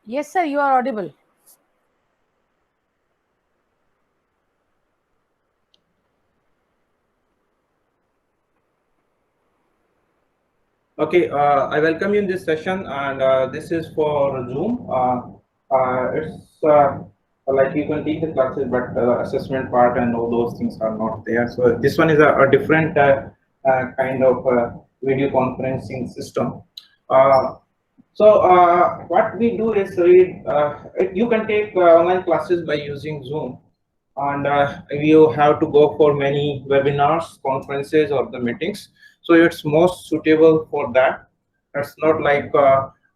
Yes, sir, you are audible. Okay, I welcome you in this session, and this is for Zoom. It's like you can take the classes, but assessment part and all those things are not there. So this one is a different kind of video conferencing system. Uh, what we do is you can take online classes by using Zoom, and you have to go for many webinars, conferences, or the meetings. So it's most suitable for that. It's not like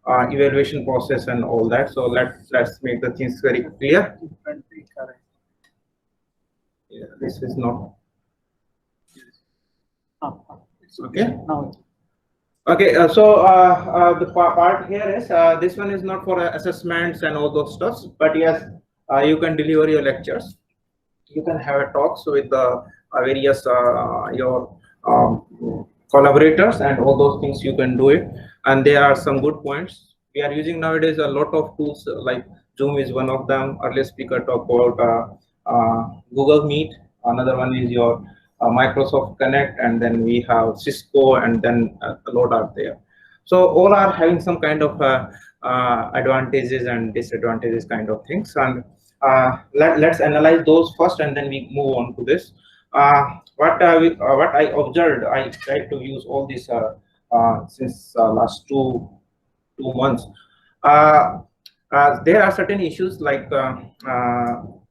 evaluation process and all that. So let's make the things very clear. Yeah, this is not okay. Okay, the part here is this one is not for assessments and all those stuffs, but yes, you can deliver your lectures. You can have a talks with the various your collaborators and all those things. You can do it, and there are some good points. We are using nowadays a lot of tools like Zoom is one of them. Earlier speaker talked about Google Meet. Another one is your Microsoft Connect, and then we have Cisco, and then a lot are there. So all are having some kind of advantages and disadvantages kind of things, and let's analyze those first, and then we move on to this. What I observed, I tried to use all this since last two months. Uh, there are certain issues like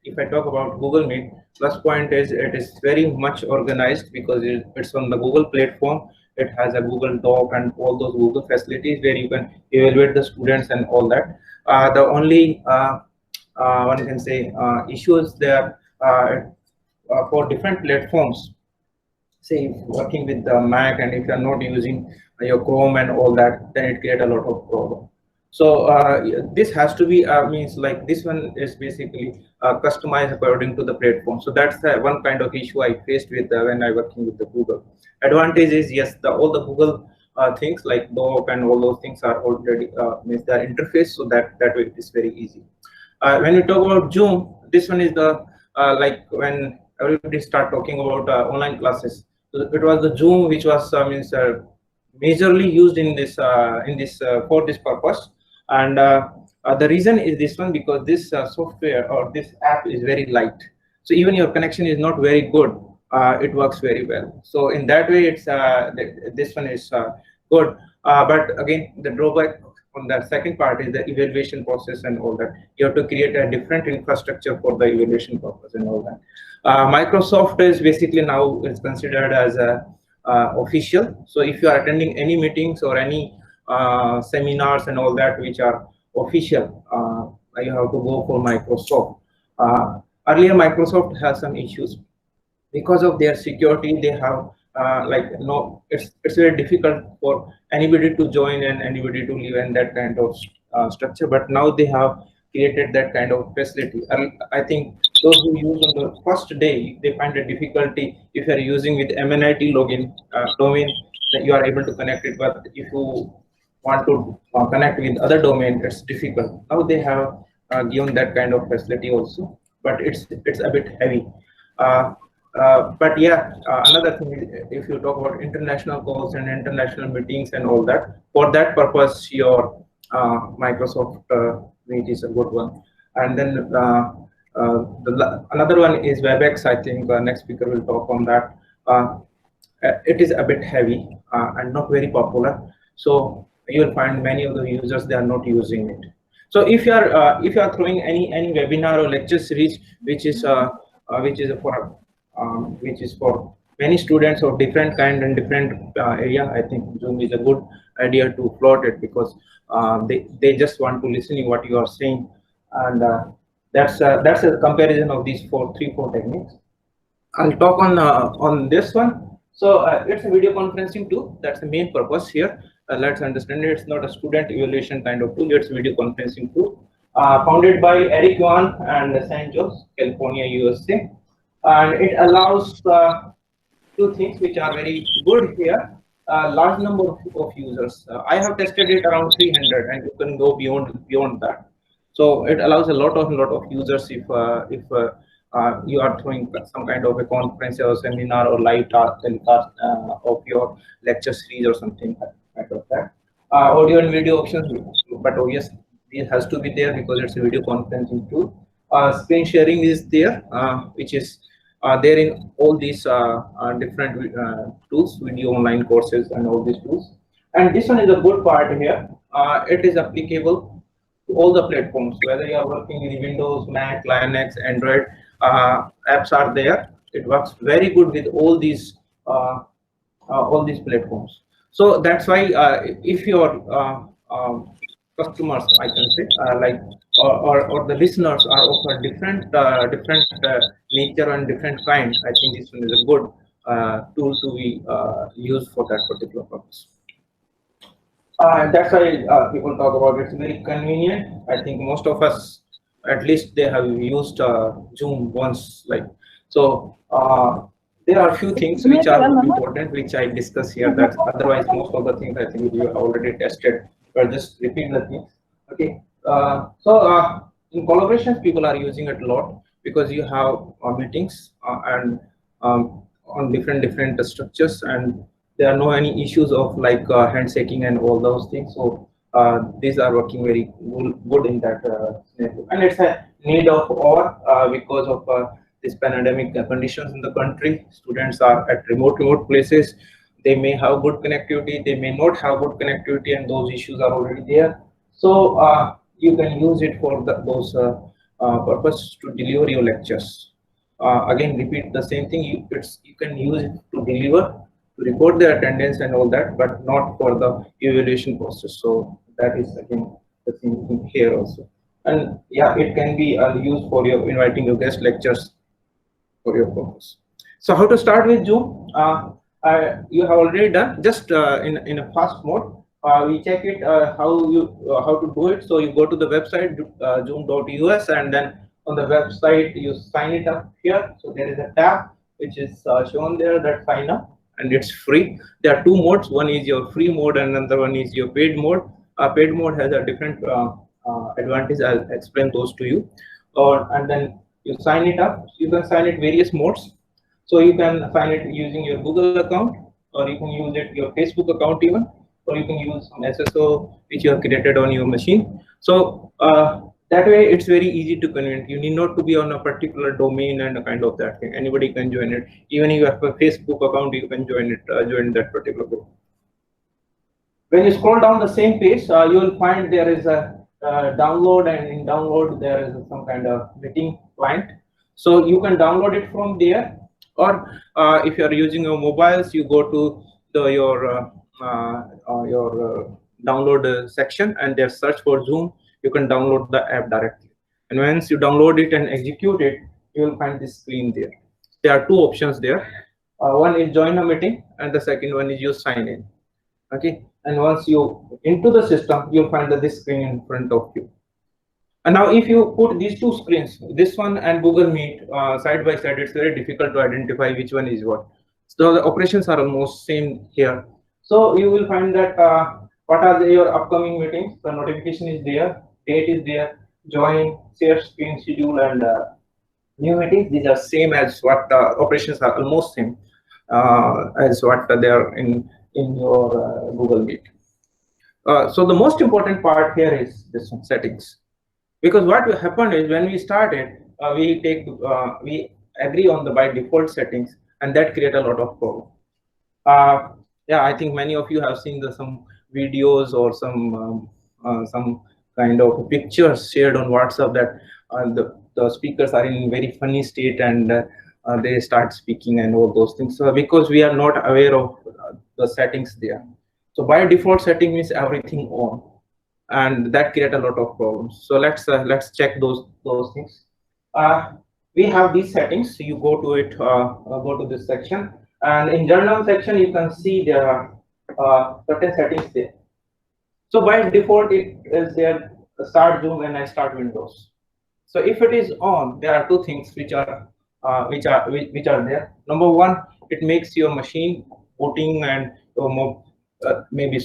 if I talk about Google Meet, plus point is it is very much organized because it's on the Google platform. It has a Google Doc and all those Google facilities where you can evaluate the students and all that. The only one can say issues there for different platforms, say if working with the Mac, and if you're not using your Chrome and all that, then it create a lot of problem. So this has to be means like this one is basically customized according to the platform. So that's one kind of issue I faced with when I working with the Google. Advantage is yes, all the Google things like Doc and all those things are already means their interface, so that way it is very easy. When you talk about Zoom, this one is the like when everybody start talking about online classes. So it was the Zoom which was means majorly used in this for this purpose, and the reason is this one because this software or this app is very light. So even your connection is not very good, it works very well. So in that way, it's this one is good. But again, the drawback on the second part is the evaluation process and all that. You have to create a different infrastructure for the evaluation purpose and all that. Microsoft is basically now is considered as a official. So if you are attending any meetings or any seminars and all that which are official, you have to go for Microsoft. Earlier, Microsoft has some issues because of their security. They have like no, it's very difficult for anybody to join and anybody to live in that kind of structure. But now they have created that kind of facility. I think those who use on the first day, they find a difficulty if you are using with MNIT login domain, that you are able to connect it. But if you want to connect with other domain, it's difficult. Now they have given that kind of facility also, but it's a bit heavy. Uh, but yeah, another thing is if you talk about international calls and international meetings and all that, for that purpose, your Microsoft Meet is a good one. And then another one is WebEx. I think next speaker will talk on that. It is a bit heavy and not very popular. So you will find many of the users, they are not using it. So if you are throwing any webinar or lecture series which is for which is for many students of different kind and different area, I think Zoom is a good idea to float it because they just want to listen to what you are saying, and that's a comparison of these three four techniques. I'll talk on this one. So it's a video conferencing tool. That's the main purpose here. Let's understand it. It's not a student evaluation kind of tool. It's a video conferencing tool. Founded by Eric Yuan and San Jose, California, USA. And it allows two things which are very good here. Large number of users. I have tested it around 300, and you can go beyond that. So it allows a lot of users if you are throwing some kind of a conference or seminar or live telecast of your lecture series or something kind of that. Audio and video options, but obviously it has to be there because it's a video conferencing tool. Screen sharing is there, which is there in all these different tools, video online courses and all these tools. And this one is a good part here. It is applicable to all the platforms, whether you are working with Windows, Mac, Linux, Android, apps are there. It works very good with all these platforms. So that's why if your customers, I can say, or the listeners are of a different nature and different kind, I think this one is a good tool to be used for that particular purpose. That's why people talk about it's very convenient. I think most of us, at least they have used Zoom once. Like so, there are a few things which are important, which I discuss here. That otherwise, most of the things I think you have already tested. But just repeat the things. Okay. In collaborations, people are using it a lot because you have meetings and on different structures, and there are no any issues of like handshaking and all those things. So these are working very good in that scenario. And it's a need of all because of this pandemic conditions in the country. Students are at remote places. They may have good connectivity, they may not have good connectivity, and those issues are already there. So you can use it for those purpose to deliver your lectures. Again, repeat the same thing. You can use it to deliver, to report the attendance and all that, but not for the evaluation process. So that is again the same thing here also. And yeah, it can be used for your inviting your guest lectures for your purpose. So how to start with Zoom? You have already done just in a fast mode. We check it how to do it. So you go to the website zoom.us, and then on the website you sign it up here. So there is a tab which is shown there, that sign up, and it's free. There are two modes. One is your free mode, and another one is your paid mode. Paid mode has a different advantage. I'll explain those to you. And then you sign it up. You can sign it various modes. So you can sign it using your Google account, or you can use it your Facebook account even, or you can use some SSO which you have created on your machine. So that way it's very easy to connect. You need not to be on a particular domain and a kind of that thing. Anybody can join it. Even if you have a Facebook account, you can join it, join that particular group. When you scroll down the same page, you will find there is a download, and in download there is some kind of meeting client. So you can download it from there, or if you are using your mobiles, you go to your download section, and there search for Zoom. You can download the app directly, and once you download it and execute it, you will find this screen there. There are two options there. One is join a meeting, and the second one is you sign in. Okay, and once you into the system, you'll find that this screen in front of you. And now if you put these two screens, this one and Google Meet side by side, it's very difficult to identify which one is what. So the operations are almost same here. So you will find that what are your upcoming meetings? The notification is there, date is there, join, share screen, schedule, and new meetings. These are same as what the operations are almost same as what they are in your Google Meet. So the most important part here is this one, settings. Because what will happen is when we started, we agree on the by default settings, and that create a lot of problem. Yeah, I think many of you have seen some videos or some kind of pictures shared on WhatsApp that the speakers are in very funny state, and they start speaking and all those things. So because we are not aware of the settings there. So by default setting means everything on, and that create a lot of problems. So let's check those things. We have these settings. So you go to it, go to this section, and in general section you can see there are certain settings there. So by default it is there start Zoom and I start Windows. So if it is on, there are two things which are there. Number one, it makes your machine booting and maybe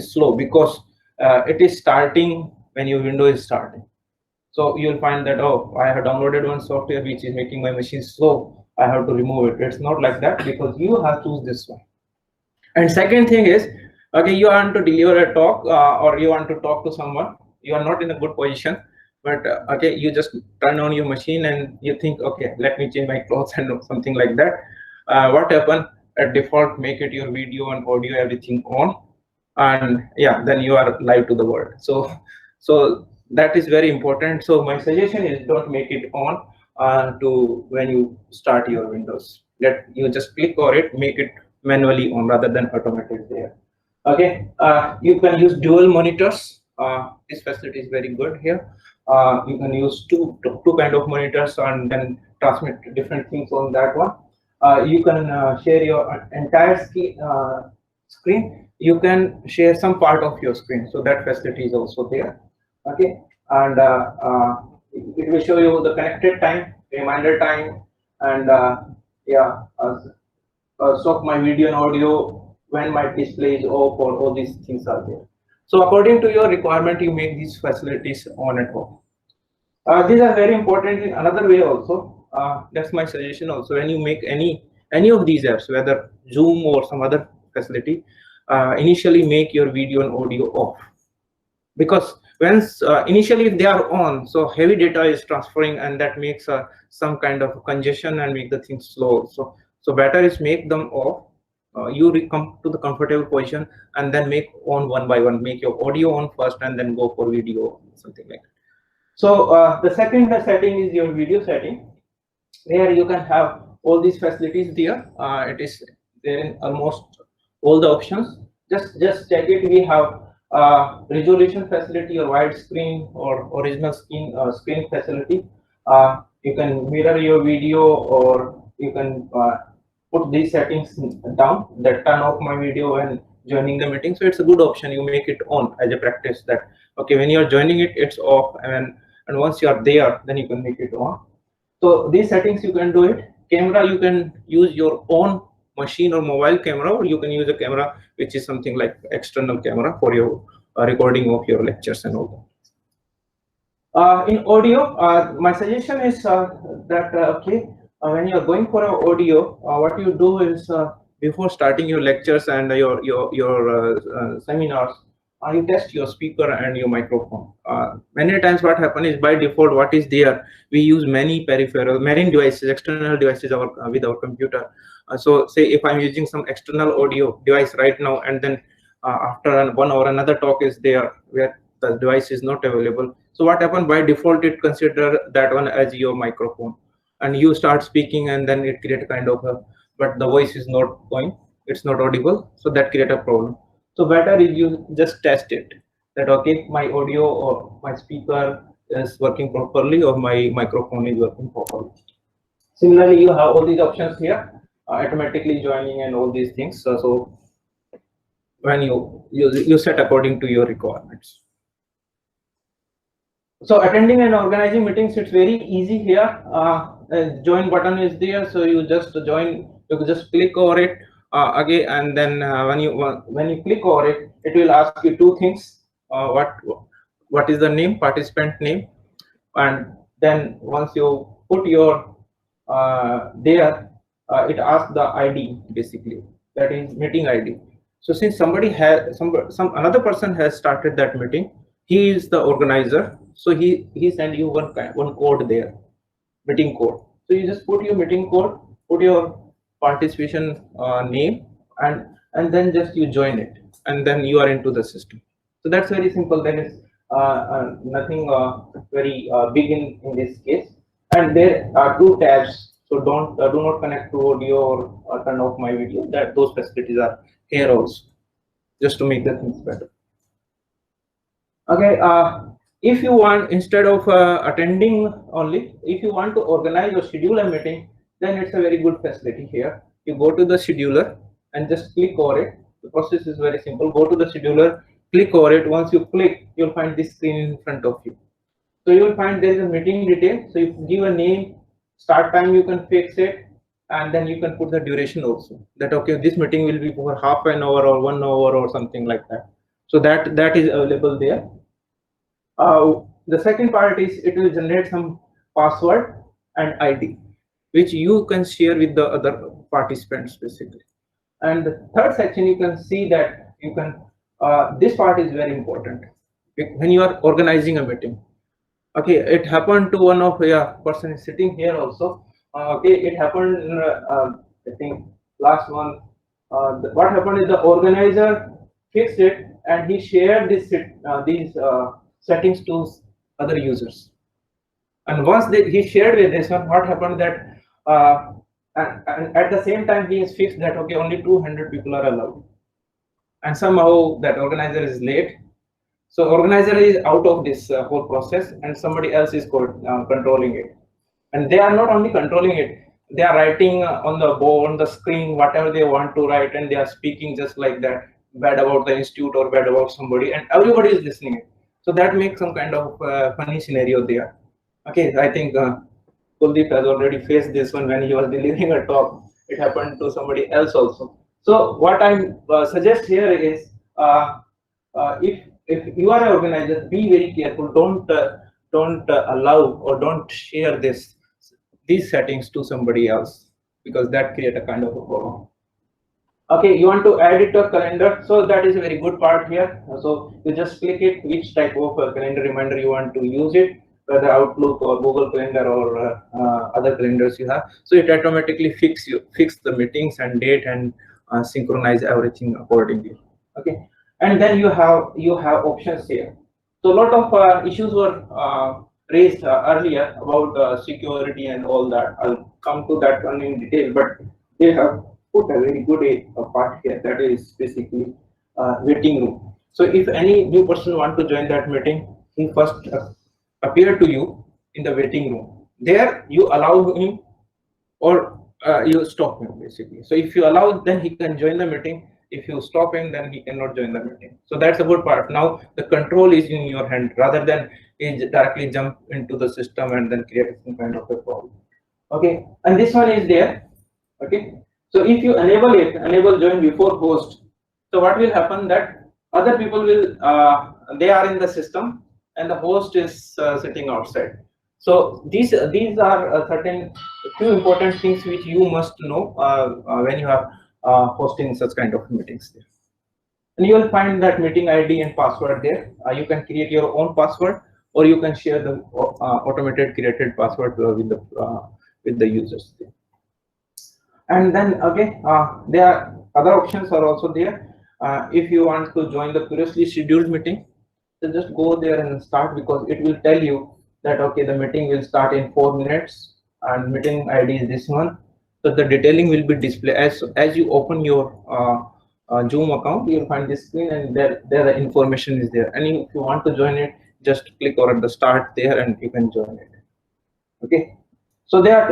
slow because it is starting when your window is starting. So you'll find that, oh, I have downloaded one software which is making my machine slow, I have to remove it. It's not like that, because you have to choose this one. And second thing is, okay, you want to deliver a talk, or you want to talk to someone, you are not in a good position, but okay, you just turn on your machine and you think, okay, let me change my clothes and something like that. What happen? At default, make it your video and audio, everything on, and yeah, then you are live to the world. So that is very important. So my suggestion is, don't make it on to when you start your Windows. Let you just click on it, make it manually on rather than automatic there. Okay, you can use dual monitors. This facility is very good here. You can use two kind of monitors and then transmit different things on that one. You can share your entire screen. You can share some part of your screen, so that facility is also there. Okay, and it will show you the connected time, reminder time, and yeah, stop my video and audio when my display is off, or all these things are there. So according to your requirement, you make these facilities on at home. These are very important in another way also. That's my suggestion also. When you make any of these apps, whether Zoom or some other facility, initially make your video and audio off, because once initially if they are on, so heavy data is transferring, and that makes some kind of congestion and make the things slow. So better is make them off. You come to the comfortable position and then make on one by one. Make your audio on first and then go for video, something like that. So the second setting is your video setting, where you can have all these facilities there. It is there in almost all the options. Just check it. We have resolution facility, or widescreen, or original screen facility. You can mirror your video, or you can put these settings down, that turn off my video when joining the meeting. So it's a good option. You make it on as a practice, that okay, when you're joining it, it's off, and once you are there, then you can make it on. So these settings you can do it. Camera, you can use your own machine or mobile camera, or you can use a camera which is something like external camera for your recording of your lectures and all that. In audio, my suggestion is that okay, when you are going for an audio, what you do is before starting your lectures and your seminars, you test your speaker and your microphone. Many times what happens is, by default, what is there, we use many peripheral, many devices, external devices with our computer. So say if I'm using some external audio device right now, and then after 1 hour another talk is there where the device is not available. So what happens, by default it consider that one as your microphone, and you start speaking, and then it create kind of a, but the voice is not going, it's not audible, so that create a problem. So better is you just test it, that okay, my audio or my speaker is working properly, or my microphone is working properly. Similarly, you have all these options here, automatically joining and all these things. So when you set according to your requirements. So attending and organizing meetings, it's very easy here. Join button is there, so you just join. You just click over it again, and then when you click over it, it will ask you two things: what is the name, participant name, and then once you put your there, it asks the ID, basically, that is meeting ID. So since somebody has some another person has started that meeting, he is the organizer, so he send you one code there, meeting code. So you just put your meeting code, put your participation name, and then just you join it, and then you are into the system. So that's very simple. There is nothing very big in this case. And there are two tabs, so do not connect to audio or turn off my video. That those facilities are here also, just to make the things better. Okay, if you want, instead of attending only, if you want to organize or schedule a meeting, then it's a very good facility here. You go to the scheduler and just click over it. The process is very simple. Go to the scheduler, click over it. Once you click, you'll find this screen in front of you. So you will find there is a meeting detail. So you give a name, start time, you can fix it, and then you can put the duration also. That okay, this meeting will be for half an hour or 1 hour or something like that. So that is available there. the second part is it will generate some password and ID, which you can share with the other participants basically. And the third section, you can see that you can, this part is very important when you are organizing a meeting. Okay, it happened to one of person is sitting here also. Okay, it happened, I think last month. What happened is the organizer fixed it and he shared these settings to other users. And once he shared with this one, what happened that and at the same time he has fixed that okay, only 200 people are allowed, and somehow that organizer is late. So organizer is out of this whole process, and somebody else is controlling it. And they are not only controlling it; they are writing on the board, on the screen, whatever they want to write, and they are speaking just like that, bad about the institute or bad about somebody, and everybody is listening. So that makes some kind of funny scenario there. Okay, I think Kuldeep has already faced this one when he was delivering a talk. It happened to somebody else also. So what I suggest here is, if you are an organizer, be very careful. Don't allow or don't share these settings to somebody else, because that create a kind of a problem. Okay, you want to add it to a calendar, so that is a very good part here. So you just click it, which type of calendar reminder you want to use it, whether Outlook or Google Calendar or other calendars you have. So it automatically fix the meetings and date and synchronize everything accordingly. Okay, and then you have options here. So a lot of issues were raised earlier about security and all that. I'll come to that one in detail, but they have put a very good part here, that is basically waiting room. So if any new person want to join that meeting, he first appear to you in the waiting room. There you allow him or you stop him basically. So if you allow, then he can join the meeting. If you stop him, then he cannot join the meeting. So that's a good part. Now the control is in your hand rather than he directly jump into the system and then create some kind of a problem. Okay, and this one is there. Okay, so if you enable join before host, so what will happen that other people will they are in the system and the host is sitting outside. So these are certain few important things which you must know when you are hosting such kind of meetings there. And you will find that meeting ID and password there. You can create your own password, or you can share the automated created password with the users there. And then again, there are other options are also there. If you want to join the previously scheduled meeting, so just go there and start, because it will tell you that okay, the meeting will start in 4 minutes and meeting ID is this one. So the detailing will be displayed as you open your Zoom account. You'll find this screen, and there the information is there. And if you want to join it, just click or at the start there, and you can join it. Okay. So there are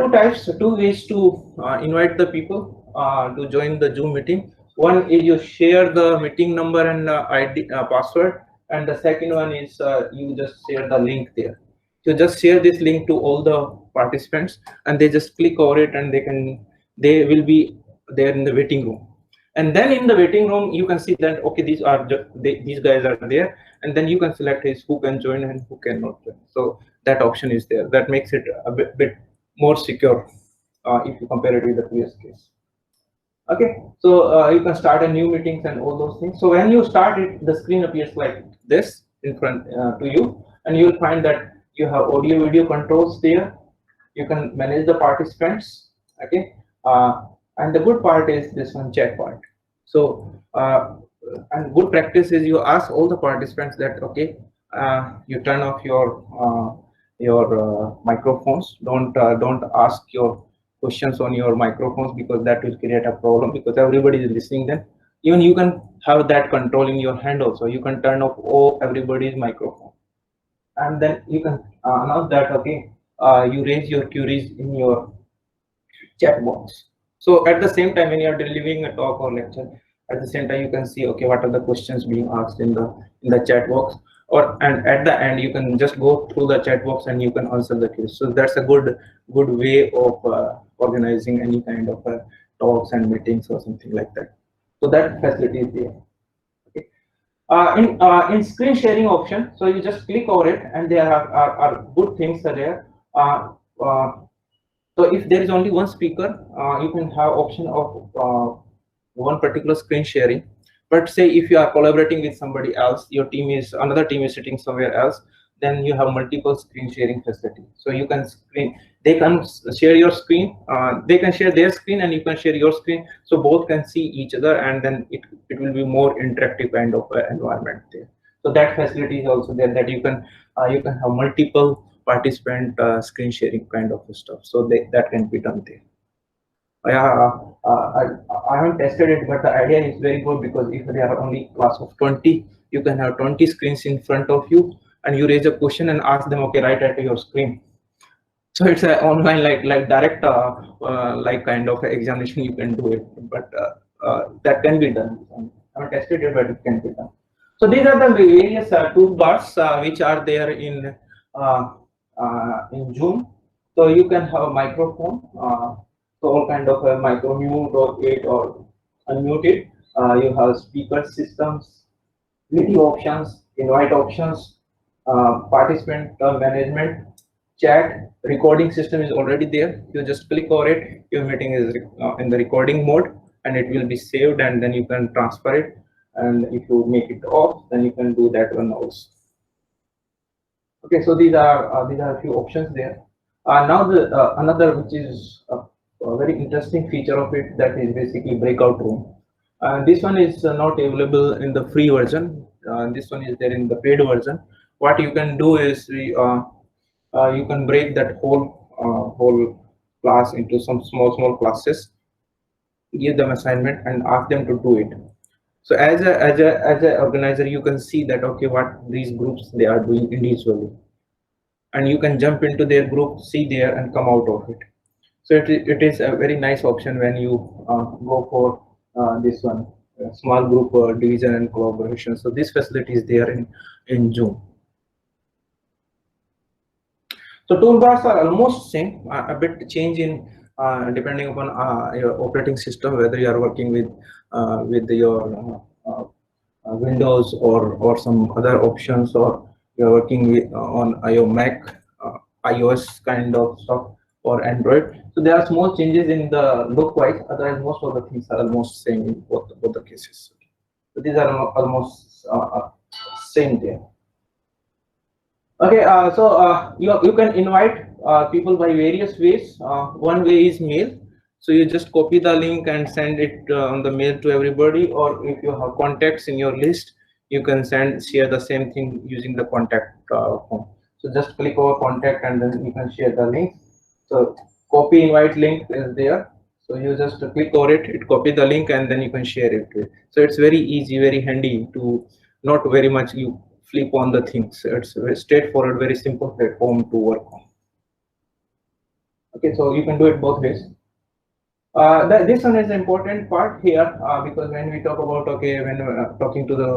two ways to invite the people to join the Zoom meeting. One is you share the meeting number and ID password, and the second one is you just share the link there. So just share this link to all the participants, and they just click over it, and they will be there in the waiting room. And then in the waiting room, you can see that okay, these guys are there, and then you can select who can join and who cannot join. So that option is there. That makes it a bit more secure if you compare it with the previous case. Okay, so you can start a new meetings and all those things. So when you start it, the screen appears like this in front to you, and you will find that you have audio video controls there. You can manage the participants. Okay, and the good part is this one, chat part. So and good practice is you ask all the participants that okay, you turn off your microphones. Don't ask your questions on your microphones, because that will create a problem, because everybody is listening. Then even you can have that control in your hand also. You can turn off everybody's microphone, and then you can announce that okay, you raise your queries in your chat box. So at the same time, when you are delivering a talk or lecture, at the same time you can see okay, what are the questions being asked in the chat box, and at the end you can just go through the chat box and you can answer the quiz. So that's a good way of organizing any kind of talks and meetings or something like that. So that facility is there. Okay. In screen sharing option, so you just click over it, and there are good things are there. So if there is only one speaker, you can have option of one particular screen sharing. But say if you are collaborating with somebody else, your team is another team is sitting somewhere else, then you have multiple screen sharing facility. So you can screen, they can share your screen, they can share their screen, and you can share your screen, so both can see each other, and then it will be more interactive kind of environment there. So that facility is also there, that you can have multiple participant screen sharing kind of stuff. So that can be done there. Yeah, I haven't tested it, but the idea is very good, because if there are only class of 20, you can have 20 screens in front of you, and you raise a question and ask them, okay, right at your screen. So it's an online, like direct like kind of examination, you can do it, but that can be done. I haven't tested it, but it can be done. So these are the various toolbars which are there in Zoom. So you can have a microphone, so all kind of a micro mute or it or unmute it. You have speaker systems, video options, invite options, participant management, chat, recording system is already there. You just click over it, your meeting is in the recording mode, and it will be saved, and then you can transfer it. And if you make it off, then you can do that one also. Okay, so these are a few options there. Now the another, which is a very interesting feature of it, that is basically breakout room. This one is not available in the free version. This one is there in the paid version. What you can do is you can break that whole class into some small classes, give them assignment, and ask them to do it. So as a organizer, you can see that, okay, what these groups they are doing individually, and you can jump into their group, see there, and come out of it. So it is a very nice option when you go for this one, small group division and collaboration. So this facility is there in Zoom. So toolbars are almost same, a bit change in depending upon your operating system, whether you are working with your Windows or some other options, or you're working with on your Mac, iOS kind of stuff, or Android. So there are small changes in the look wise. Otherwise, most of the things are almost same in both the cases. So these are almost same there. Okay, so you can invite people by various ways. One way is mail. So you just copy the link and send it on the mail to everybody, or if you have contacts in your list, you can share the same thing using the contact form. So just click over contact, and then you can share the link. So copy invite link is there. So you just click over it, copy the link, and then you can share it. So it's very easy, very handy, to not very much you flip on the things. It's very straightforward, very simple platform to work on. Okay, so you can do it both ways. This one is an important part here, because when we talk about, okay, when talking to the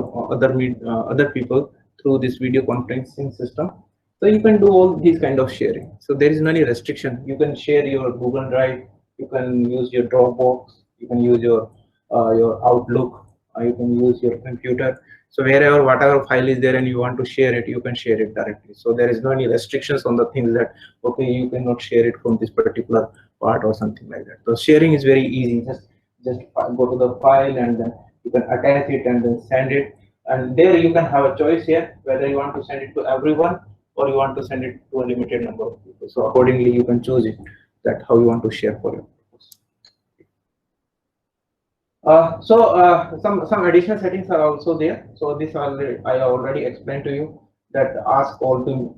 other people through this video conferencing system, so you can do all these kind of sharing. So there is no any restriction. You can share your Google Drive, you can use your Dropbox, you can use your Outlook, you can use your computer. So wherever, whatever file is there and you want to share it, you can share it directly. So there is no any restrictions on the things that, okay, you cannot share it from this particular part or something like that. So sharing is very easy. Just go to the file, and then you can attach it and then send it. And there you can have a choice here, whether you want to send it to everyone or you want to send it to a limited number of people. So accordingly, you can choose it, that how you want to share for you. Some additional settings are also there. So this I already explained to you, that ask all to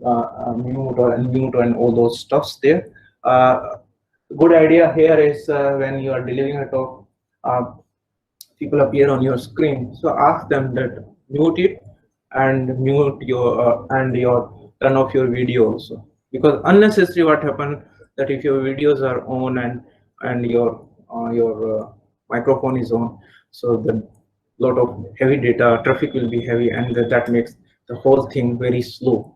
mute or unmute and all those stuffs there. Good idea here is when you are delivering a talk, people appear on your screen. So ask them that mute it and mute your turn off your video also, because unnecessary what happen, that if your videos are on and your microphone is on, so the lot of heavy data traffic will be heavy, and that makes the whole thing very slow.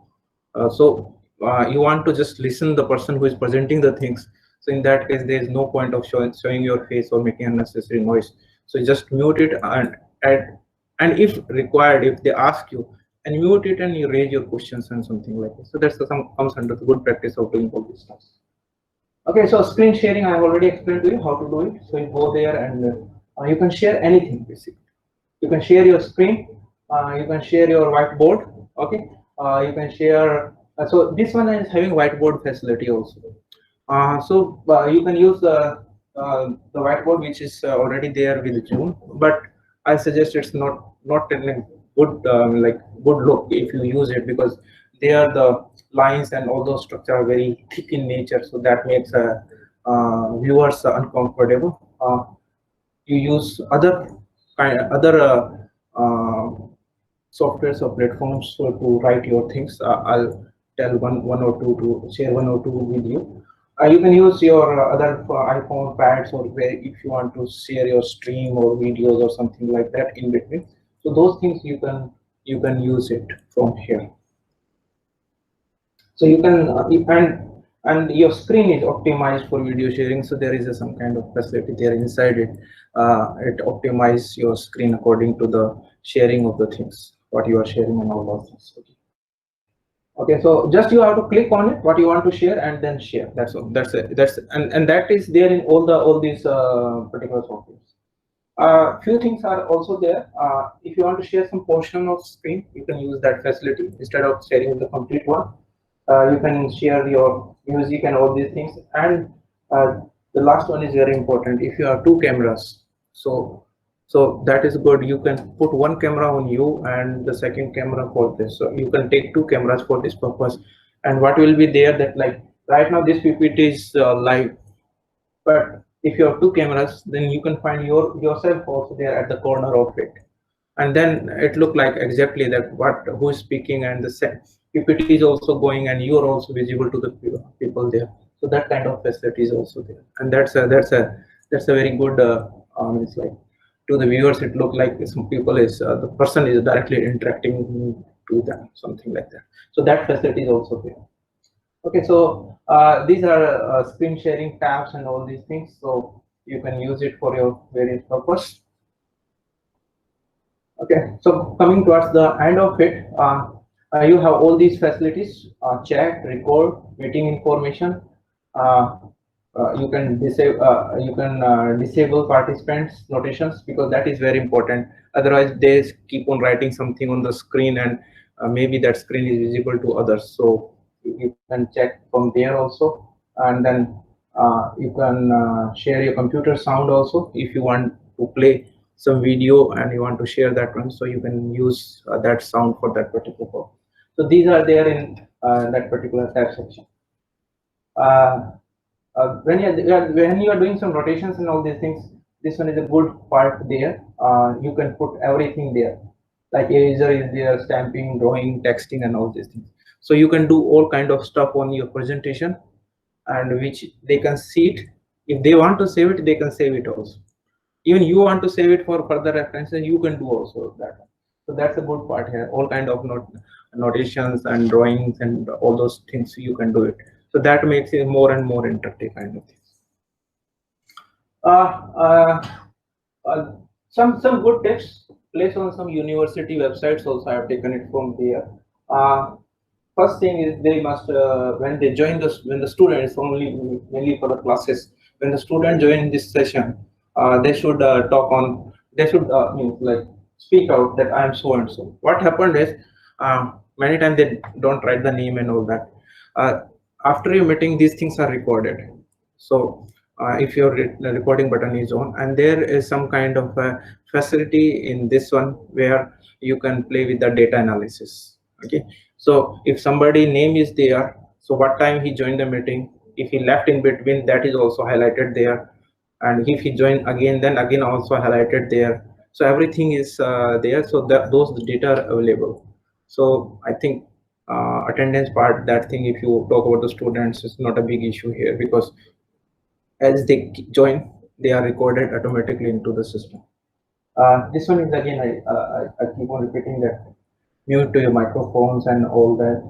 You want to just listen the person who is presenting the things. So in that case, there is no point of showing your face or making unnecessary noise. So just mute it and And if required, if they ask you, unmute it and you raise your questions and something like this. So that's some comes under the good practice of doing all these stuff. Okay, so screen sharing, I have already explained to you how to do it. So you go there and you can share anything basically. You can share your screen, you can share your whiteboard. Okay, you can share. So this one is having whiteboard facility also. You can use the whiteboard which is already there with June, but I suggest it's not in a good like good look if you use it, because there the lines and all those structure are very thick in nature, so that makes viewers uncomfortable. You use other softwares or platforms to write your things. I'll tell one or two to share one or two with you. You can use your other iPhone pads, or where if you want to share your stream or videos or something like that in between. So those things you can use it from here. So you can and your screen is optimized for video sharing. So there is some kind of facility there inside it. It optimizes your screen according to the sharing of the things what you are sharing and all those things. Okay, so just you have to click on it what you want to share and then share. That's all. That's it. And that is there in all these particular softwares. Few things are also there. If you want to share some portion of screen, you can use that facility instead of sharing the complete one. You can share your music and all these things. And the last one is very important. If you have two cameras, so that is good. You can put one camera on you and the second camera for this. So you can take two cameras for this purpose. And what will be there that, like right now this PPT is live, but if you have two cameras, then you can find yourself also there at the corner of it, and then it look like exactly that what who is speaking, and the PPT is also going and you are also visible to the people there. So that kind of facility is also there, and that's a very good it's like to the viewers it look like some people is the person is directly interacting to them, something like that. So that facility is also there. Okay, so these are screen sharing tabs and all these things, so you can use it for your various purpose. Okay, so coming towards the end of it, you have all these facilities: chat, record, meeting information. You can disable participants notations, because that is very important. Otherwise, they keep on writing something on the screen, and maybe that screen is visible to others. So you can check from there also, and then you can share your computer sound also if you want to play some video and you want to share that one, so you can use that sound for that particular purpose. So these are there in that particular tab section. When you are doing some rotations and all these things, this one is a good part there. You can put everything there, like eraser is there, stamping, drawing, texting, and all these things. So you can do all kind of stuff on your presentation, and which they can see it. If they want to save it, they can save it also. Even you want to save it for further references, you can do also that. So that's a good part here. All kind of notations and drawings and all those things you can do it. So that makes it more and more interactive kind of things. Some good tips placed on some university websites also. I have taken it from there. First thing is they must when they join when the students only mainly for the classes, when the student join this session, they should they should means like speak out that I am so and so. What happened is many times they don't write the name and all that. After your meeting, these things are recorded. So if your recording button is on, and there is some kind of a facility in this one where you can play with the data analysis. Okay, so if somebody name is there, so what time he joined the meeting, if he left in between, that is also highlighted there, and if he joined again, then again also highlighted there. So everything is there, so that those data are available. So I think attendance part, that thing, if you talk about the students, is not a big issue here, because as they join, they are recorded automatically into the system. This one is again, I keep on repeating that mute to your microphones and all that.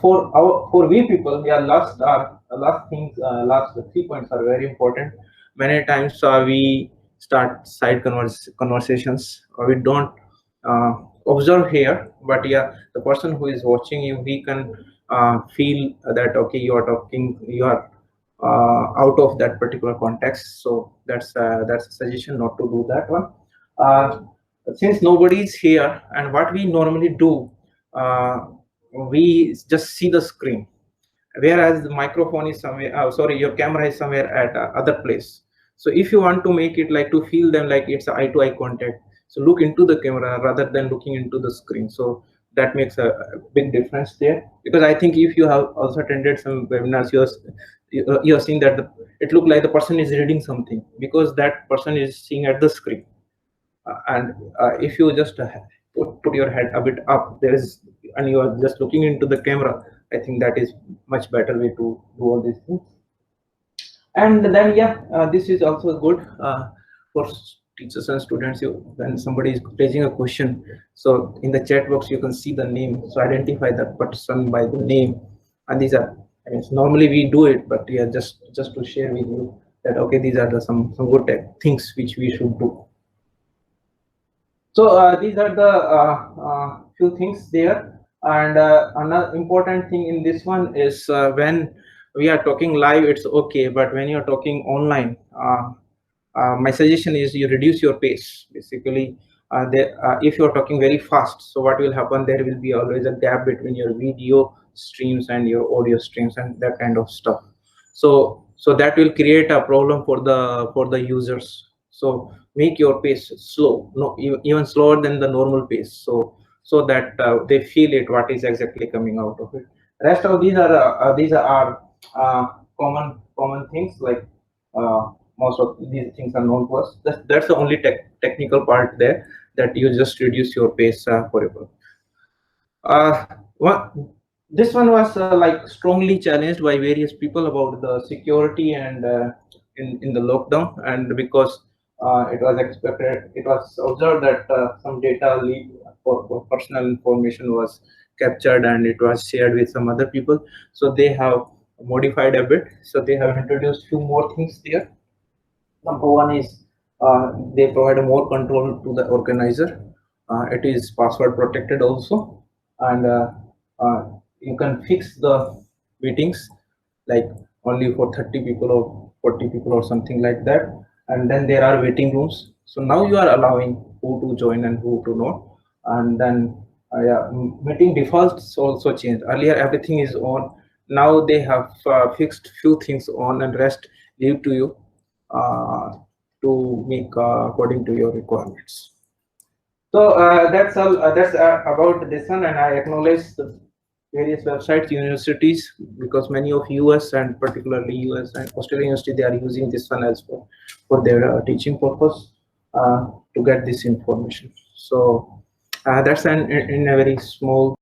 For we people, yeah, last things, last 3 points are very important. Many times we start side conversations, or we don't observe here, but yeah, the person who is watching you, he can feel that okay, you are talking, you are out of that particular context. So that's a suggestion not to do that one. uh, since nobody is here, and what we normally do, uh, we just see the screen, whereas the microphone is somewhere, sorry, your camera is somewhere at other place. So if you want to make it like to feel them like it's eye to eye contact, so look into the camera rather than looking into the screen. So that makes a big difference there, because I think if you have also attended some webinars, you're seeing that it look like the person is reading something, because that person is seeing at the screen. And if you just put your head a bit up, there is, and you are just looking into the camera, I think that is much better way to do all these things. And then yeah, this is also good for teachers and students. When somebody is raising a question, so in the chat box you can see the name, so identify that person by the name. And these are, I mean, normally we do it, but yeah, just to share with you that okay, these are some good things which we should do. So these are the few things there. And another important thing in this one is when we are talking live, it's okay, but when you're talking online, my suggestion is you reduce your pace. Basically, if you're talking very fast, so what will happen, there will be always a gap between your video streams and your audio streams and that kind of stuff. So that will create a problem for the users. So make your pace slow, no, even slower than the normal pace, so that they feel it, what is exactly coming out of it. Rest of these are common things, like most of these things are known to us. That's the only technical part there, that you just reduce your pace forever. What this one was like strongly challenged by various people about the security and in the lockdown, and because it was expected, it was observed that some data leak for personal information was captured and it was shared with some other people. So they have modified a bit. So they have introduced few more things there. Number one is they provide a more control to the organizer. It is password protected also, and you can fix the meetings like only for 30 people or 40 people or something like that. And then there are waiting rooms. So now you are allowing who to join and who to not. And then yeah, meeting defaults also changed. Earlier everything is on. Now they have fixed few things on, and rest leave to you to make according to your requirements. So that's all. That's about this one, and I acknowledge the various websites, universities, because many of US and particularly US and Australian university, they are using this one as well for their teaching purpose to get this information. So that's in a very small